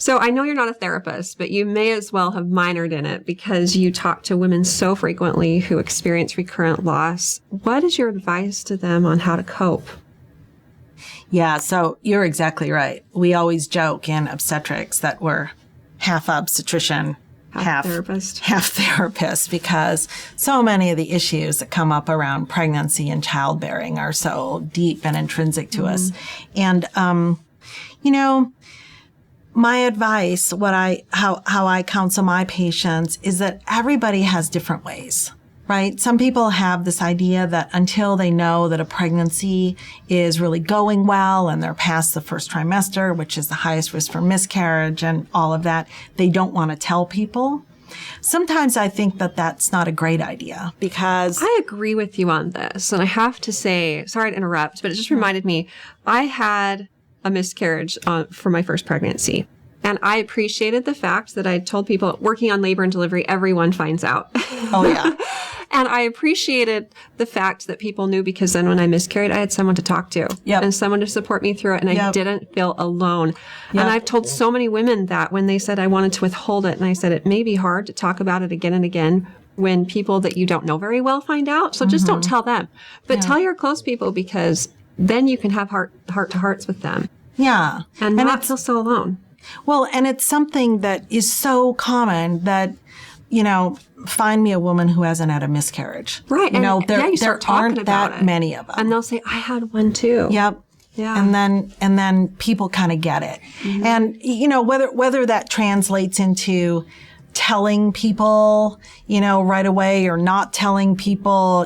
So I know you're not a therapist, but you may as well have minored in it because you talk to women so frequently who experience recurrent loss. What is your advice to them on how to cope? Yeah, so you're exactly right. We always joke in obstetrics that we're half obstetrician, half therapist, because so many of the issues that come up around pregnancy and childbearing are so deep and intrinsic to us. And, my advice, how I counsel my patients is that everybody has different ways, right? Some people have this idea that until they know that a pregnancy is really going well and they're past the first trimester, which is the highest risk for miscarriage and all of that, they don't want to tell people. Sometimes I think that that's not a great idea because I agree with you on this. And I have to say, sorry to interrupt, but it just reminded me, I had a miscarriage for my first pregnancy. And I appreciated the fact that I told people working on labor and delivery, everyone finds out. Oh, yeah. And I appreciated the fact that people knew because then when I miscarried, I had someone to talk to and someone to support me through it. And I didn't feel alone. And I've told so many women that when they said I wanted to withhold it, and I said it may be hard to talk about it again and again when people that you don't know very well find out. So just don't tell them, but tell your close people because then you can have heart to hearts with them. Yeah. And not feel so alone. Well, and it's something that is so common that, find me a woman who hasn't had a miscarriage. Right. There aren't that it. many of them. And they'll say, I had one too. Yep. Yeah. And then people kind of get it. And, whether that translates into telling people, right away or not telling people,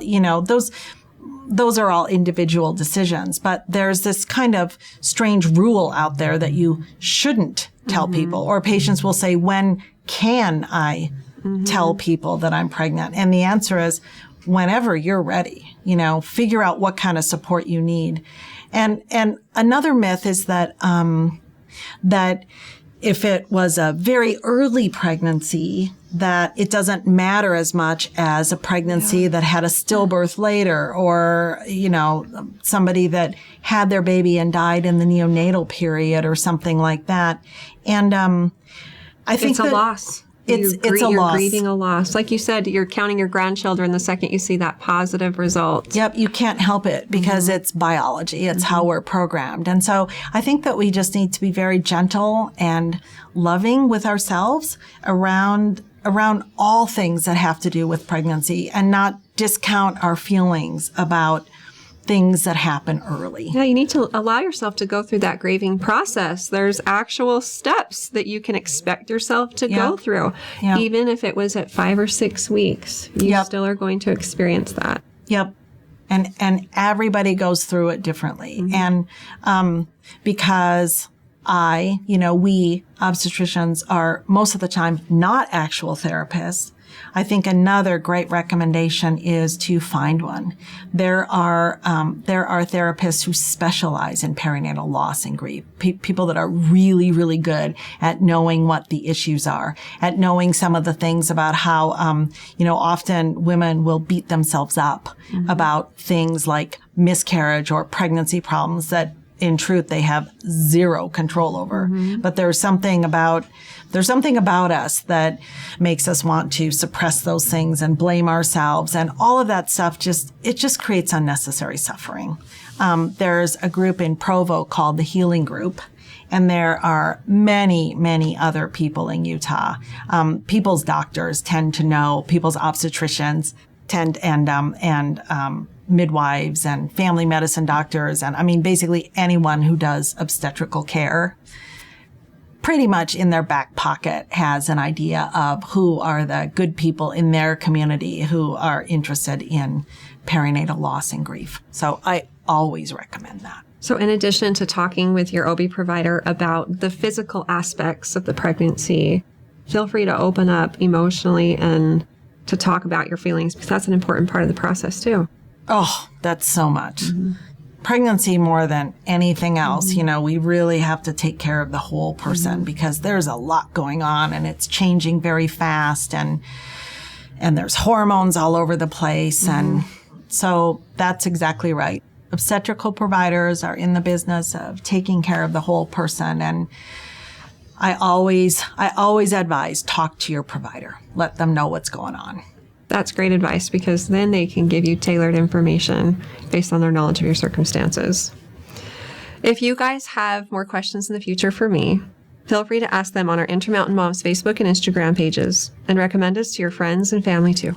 those are all individual decisions, but there's this kind of strange rule out there that you shouldn't tell people, or patients will say, when can I tell people that I'm pregnant? And the answer is whenever you're ready, figure out what kind of support you need. And another myth is that, that if it was a very early pregnancy, that it doesn't matter as much as a pregnancy that had a stillbirth later, or, somebody that had their baby and died in the neonatal period or something like that. And I think it's a loss. It's a you're loss. Grieving a loss. Like you said, you're counting your grandchildren the second you see that positive result. Yep, you can't help it because it's biology. It's how we're programmed. And so I think that we just need to be very gentle and loving with ourselves around all things that have to do with pregnancy and not discount our feelings about things that happen early. Yeah, you need to allow yourself to go through that grieving process. There's actual steps that you can expect yourself to go through. Yep. Even if it was at 5 or 6 weeks, you still are going to experience that. Yep. And everybody goes through it differently. And because we obstetricians are most of the time not actual therapists, I think another great recommendation is to find one. There are therapists who specialize in perinatal loss and grief. People that are really, really good at knowing what the issues are, at knowing some of the things about how, often women will beat themselves up about things like miscarriage or pregnancy problems that in truth they have zero control over. But there's something about us that makes us want to suppress those things and blame ourselves, and all of that stuff just creates unnecessary suffering. There's a group in Provo called the Healing Group, and there are many, many other people in Utah. People's doctors tend to know, people's obstetricians and midwives and family medicine doctors, and basically anyone who does obstetrical care pretty much in their back pocket has an idea of who are the good people in their community who are interested in perinatal loss and grief. So I always recommend that. So in addition to talking with your OB provider about the physical aspects of the pregnancy, feel free to open up emotionally and to talk about your feelings, because that's an important part of the process too. Oh, that's so much. Pregnancy more than anything else, we really have to take care of the whole person because there's a lot going on and it's changing very fast and there's hormones all over the place. And so that's exactly right. Obstetrical providers are in the business of taking care of the whole person. And I always advise, talk to your provider. Let them know what's going on. That's great advice, because then they can give you tailored information based on their knowledge of your circumstances. If you guys have more questions in the future for me, feel free to ask them on our Intermountain Moms Facebook and Instagram pages, and recommend us to your friends and family too.